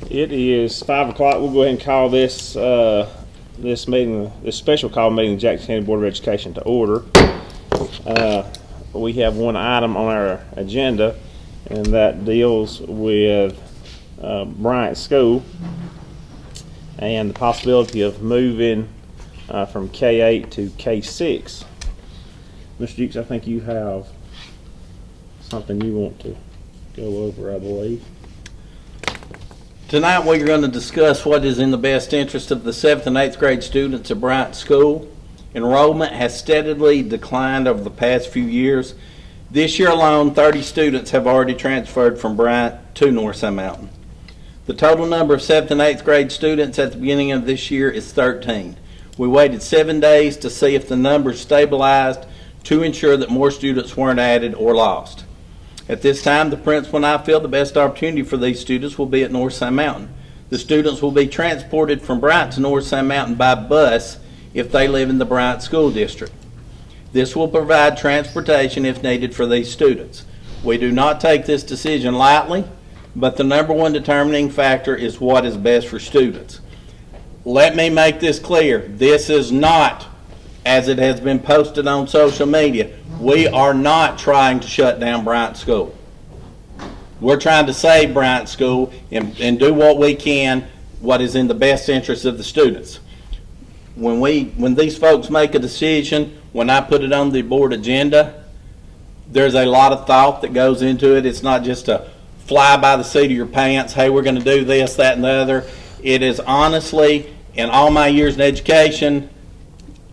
It is 5 o'clock. We'll go ahead and call this meeting, this special call meeting, of the Jackson County Board of Education to order. We have one item on our agenda, and that deals with Bryant School and the possibility of moving from K-8 to K-6. Mr. Dukes, I think you have something you want to go over, I believe. Tonight we are going to discuss what is in the best interest of the 7th and 8th grade students at Bryant School. Enrollment has steadily declined over the past few years. This year alone, 30 students have already transferred from Bryant to North Sand Mountain. The total number of 7th and 8th grade students at the beginning of this year is 13. We waited 7 days to see if the numbers stabilized to ensure that more students weren't added or lost. At this time, the principal and I feel the best opportunity for these students will be at North Sand Mountain. The students will be transported from Bryant to North Sand Mountain by bus if they live in the Bryant School District. This will provide transportation if needed for these students. We do not take this decision lightly, but the number one determining factor is what is best for students. Let me make this clear. This is not, as it has been posted on social media, we are not trying to shut down Bryant School. We're trying to save Bryant School and do what we can, what is in the best interest of the students. When these folks make a decision, when I put it on the board agenda, there's a lot of thought that goes into it. It's not just a fly by the seat of your pants, hey, we're going to do this, that, and the other. It is honestly, in all my years in education,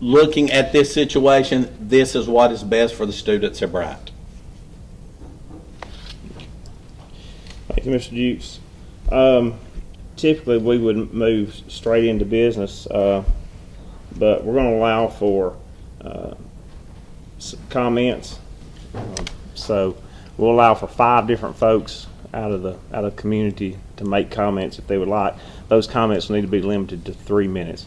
looking at this situation, this is what is best for the students at Bryant. Thank you, Mr. Dukes. Typically, we would move straight into business, but we're going to allow for comments. So we'll allow for 5 different folks out of the community to make comments if they would like. Those comments need to be limited to 3 minutes.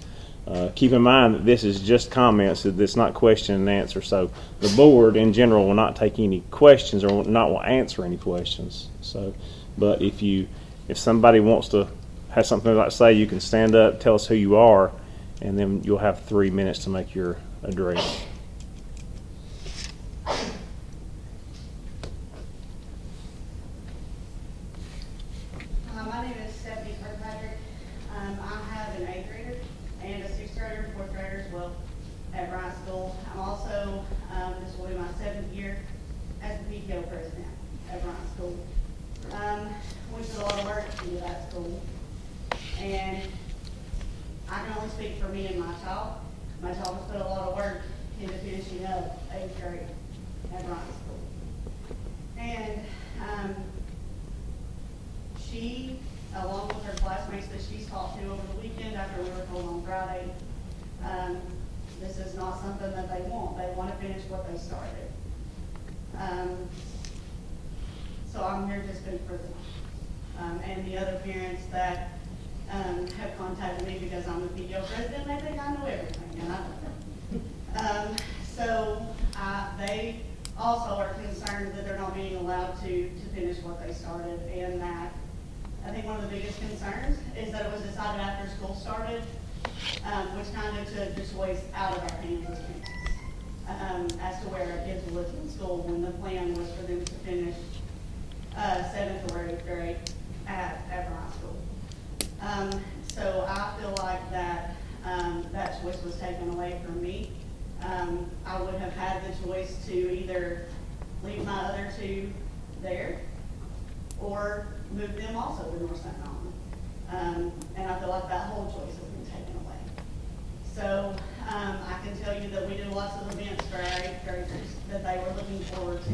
Keep in mind that this is just comments, it's not question and answer. So the board in general will not take any questions or will answer any questions. So, but if somebody wants to have something like to say, you can stand up, tell us who you are, and then you'll have 3 minutes to make your address. My name is Stephanie Kirkpatrick. I have an 8th grader and a 6th grader and 4th grader as well at Bryant School. I'm also, this will be my 7th year as the PTO president at Bryant School. We put a lot of work into that school, and I can only speak for me and my child. My child has put a lot of work into finishing up 8th grade at Bryant School. And she, along with her classmates that she's talked to over the weekend after we were told on Friday, this is not something that they want. They want to finish what they started. So I'm here to speak for them. And the other parents that have contacted me because I'm the PTO president, they think I know everything, and I don't. So they also are concerned that they're not being allowed to finish what they started, and that I think one of the biggest concerns is that it was decided after school started, which kind of took the choice out of our hands as parents, as to where our kids will attend school, when the plan was for them to finish 7th or 8th grade at Bryant School. So I feel like that choice was taken away from me. I would have had the choice to either leave my other 2 there or move them also to North Sand Mountain. And I feel like that whole choice has been taken away. So I can tell you that we did lots of events for our 8th graders that they were looking forward to.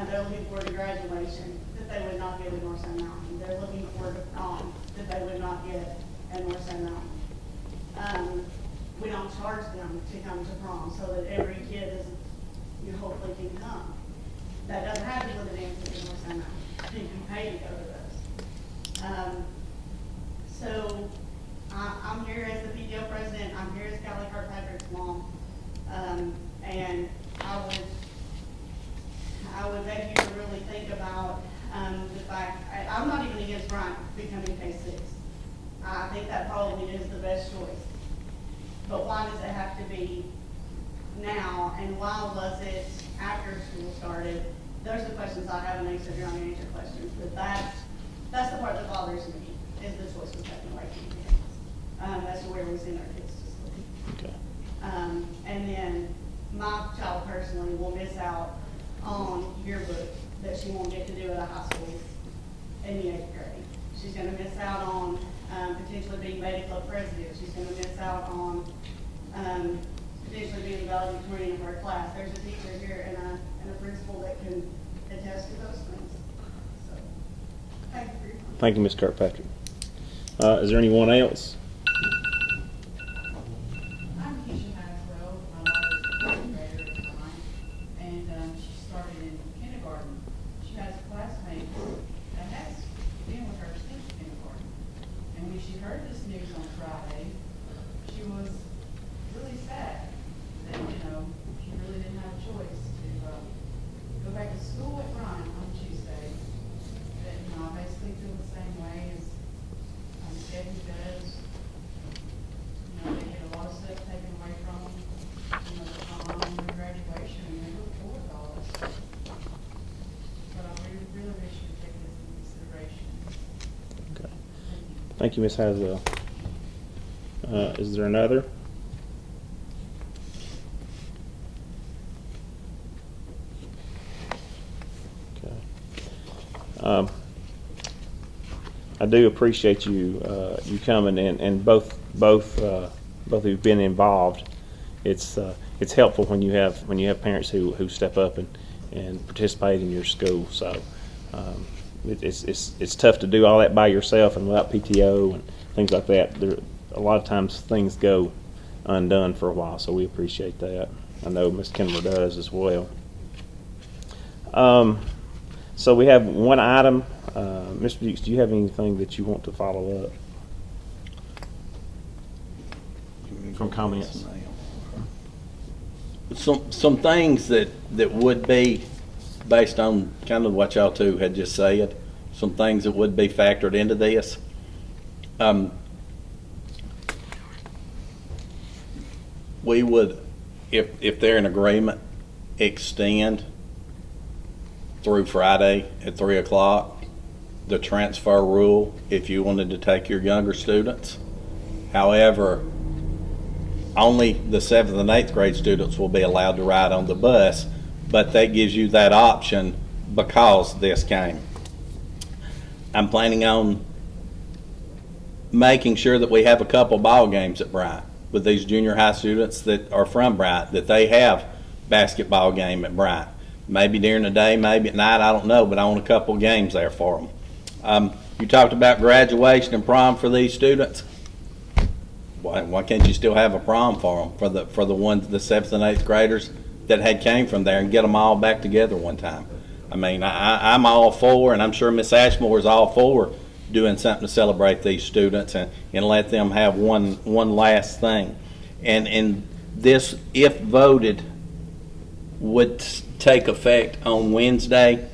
They're looking forward to graduation that they would not get at North Sand Mountain. They're looking forward to prom that they would not get at North Sand Mountain. We don't charge them to come to prom so that every kid hopefully can come. That doesn't happen with the dances at North Sand Mountain. You can pay to go to those. So I'm here as the PTO president. I'm here as Callie Kirkpatrick's mom. And I would beg you to really think about The fact, I'm not even against Bryant becoming K-6. I think that probably is the best choice. But why does it have to be now, and why was it after school started? Those are the questions I haven't answered. You're not going to answer questions, but that's the part that bothers me, is the choice was taken away from the kids. That's where we send our kids to school. Okay. And then my child personally will miss out on yearbook that she won't get to do at a high school in the 8th grade. She's gonna miss out on, potentially being Beta Club president. She's gonna miss out on, potentially being the valedictorian of her class. There's a teacher here and a principal that can attest to those things. So, thank you for your time. Thank you, Ms. Kirkpatrick. Is there anyone else? I'm Keisha Maxwell. My daughter's a third grader at the time, and she started in kindergarten. She has classmates that has been with her since kindergarten. And when she heard this news on Friday, she was really sad that, she really didn't have a choice to go back to school at Bryant on Tuesday. That, I basically feel the same way as Debbie does. They get a lot of stuff taken away from them, the prom, the graduation, and they look forward to all this stuff. But I really, really wish you would take this into consideration. Okay. Thank you. Thank you, Ms. Haswell. Is there another? Okay. I do appreciate you coming and both of you've been involved. It's helpful when you have parents who step up and participate in your school. So it's tough to do all that by yourself and without PTO and things like that. A lot of times things go undone for a while, so we appreciate that. I know Ms. Kimber does as well. So we have one item. Mr. Dukes, do you have anything that you want to follow up from comments? Some things that would be, based on kind of what y'all two had just said, some things that would be factored into this. We would, if they're in agreement, extend through Friday at 3 o'clock the transfer rule if you wanted to take your younger students. However, only the 7th and 8th grade students will be allowed to ride on the bus, but that gives you that option because this came. I'm planning on making sure that we have a couple ball games at Bryant with these junior high students that are from Bryant, that they have basketball game at Bryant. Maybe during the day, maybe at night, I don't know, but I want a couple games there for them. You talked about graduation and prom for these students. Why can't you still have a prom for them, for the ones, the 7th and 8th graders that came from there, and get them all back together one time? I mean, I'm all for, and I'm sure Miss Ashmore is all for, doing something to celebrate these students and let them have one last thing. And this, if voted, would take effect on Wednesday,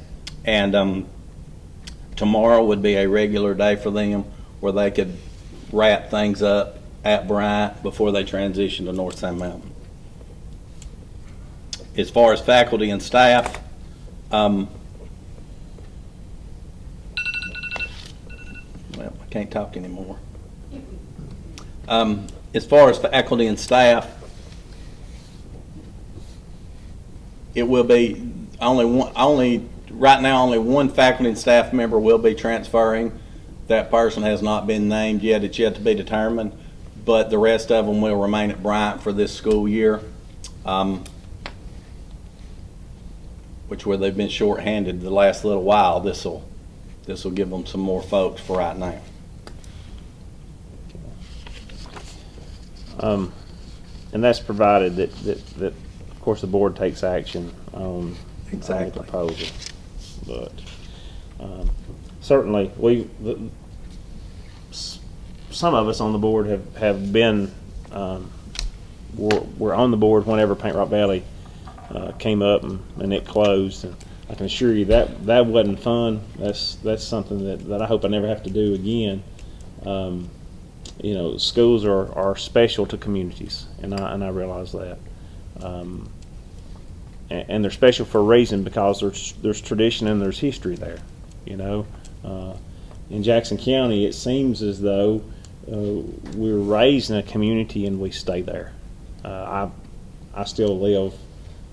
and tomorrow would be a regular day for them where they could wrap things up at Bryant before they transition to North Sand Mountain. As far as faculty and staff, well, I can't talk anymore. As far as faculty and staff, it will be right now only one faculty and staff member will be transferring. That person has not been named yet. It's yet to be determined, but the rest of them will remain at Bryant for this school year, where they've been shorthanded the last little while. This will give them some more folks for right now. And that's provided that of course the board takes action on the proposal. But certainly some of us on the board have been were on the board whenever Paint Rock Valley came up and it closed, and I can assure you that wasn't fun. That's something that I hope I never have to do again. You know, schools are special to communities, and I realize that. And they're special for a reason, because there's tradition and there's history there. You know, in Jackson County, it seems as though we were raised in a community and we stay there. I still live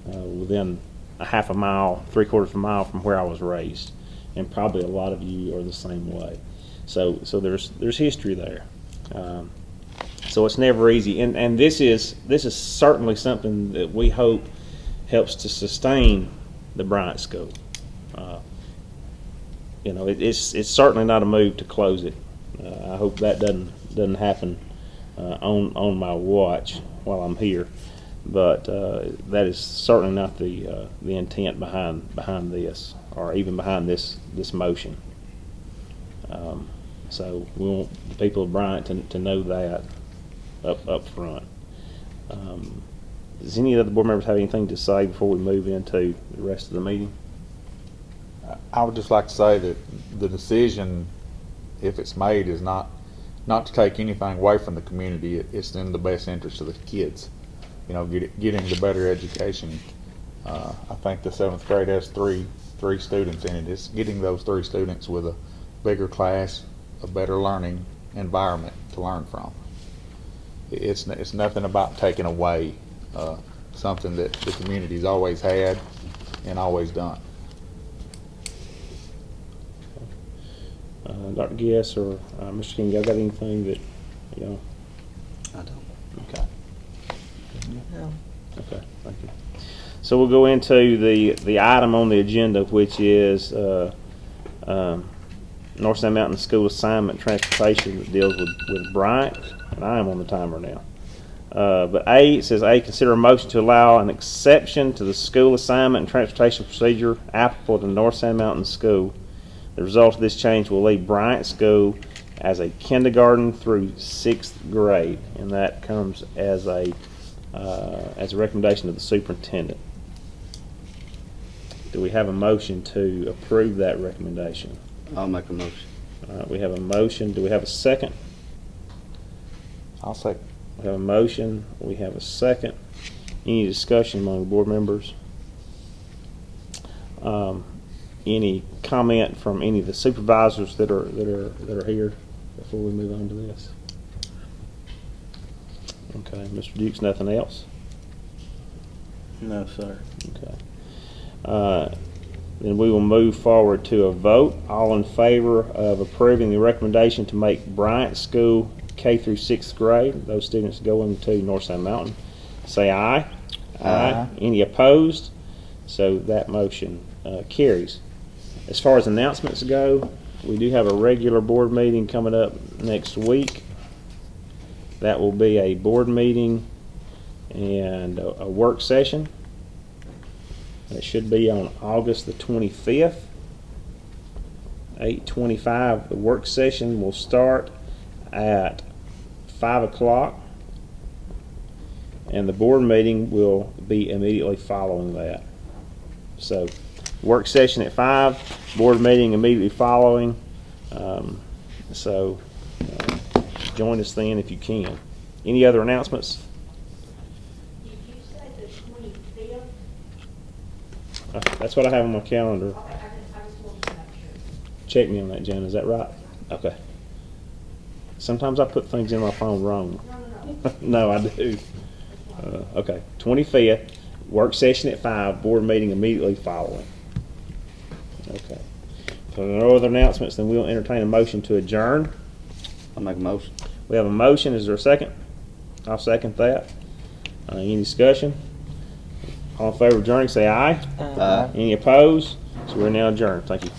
within a half a mile, 3/4 of a mile from where I was raised, and probably a lot of you are the same way. So there's history there. So it's never easy, and this is certainly something that we hope helps to sustain the Bryant School. You know, it's certainly not a move to close it. I hope that doesn't happen on my watch while I'm here, but that is certainly not the intent behind this, or even behind this motion. So we want the people of Bryant to know that up front. Does any of the board members have anything to say before we move into the rest of the meeting? I would just like to say that the decision, if it's made, is not to take anything away from the community. It's in the best interest of the kids. You know, getting the better education. I think the 7th grade has three students in it. It's getting those 3 students with a bigger class, a better learning environment to learn from. It's nothing about taking away something that the community's always had and always done. Dr. Guess or Mr. King, y'all got anything that, you know? I don't. Okay. Okay, thank you. So we'll go into the item on the agenda, which is North Sand Mountain School assignment transportation that deals with Bryant, and I am on the timer now. But A, it says A, consider a motion to allow an exception to the school assignment and transportation procedure applicable to North Sand Mountain School. The result of this change will leave Bryant School as a kindergarten through 6th grade, and that comes as a recommendation of the superintendent. Do we have a motion to approve that recommendation? I'll make a motion. All right, we have a motion. Do we have a second? I'll say, We have a motion. We have a second. Any discussion among the board members? Any comment from any of the supervisors that are here before we move on to this? Okay, Mr. Dukes, nothing else? No, sir. Okay. Then we will move forward to a vote. All in favor of approving the recommendation to make Bryant School K through 6th grade, those students going to North Sand Mountain, say aye. Aye. Any opposed? So that motion carries. As far as announcements go, we do have a regular board meeting coming up next week. That will be a board meeting and a work session. It should be on August the 25th, 8:25. The work session will start at 5 o'clock, and the board meeting will be immediately following that. So, work session at 5, board meeting immediately following. Join us then if you can. Any other announcements? Did you say the 25th? That's what I have on my calendar. Okay, I just wanted to make sure. Check me on that, Jen. Is that right? Okay. Sometimes I put things in my phone wrong. No. No, I do. Okay. 25th, work session at 5, board meeting immediately following. Okay. So there are no other announcements, then we'll entertain a motion to adjourn. I'll make a motion. We have a motion. Is there a second? I'll second that. Any discussion? All in favor of adjourning, say aye. Aye. Any opposed? So we're now adjourned. Thank you.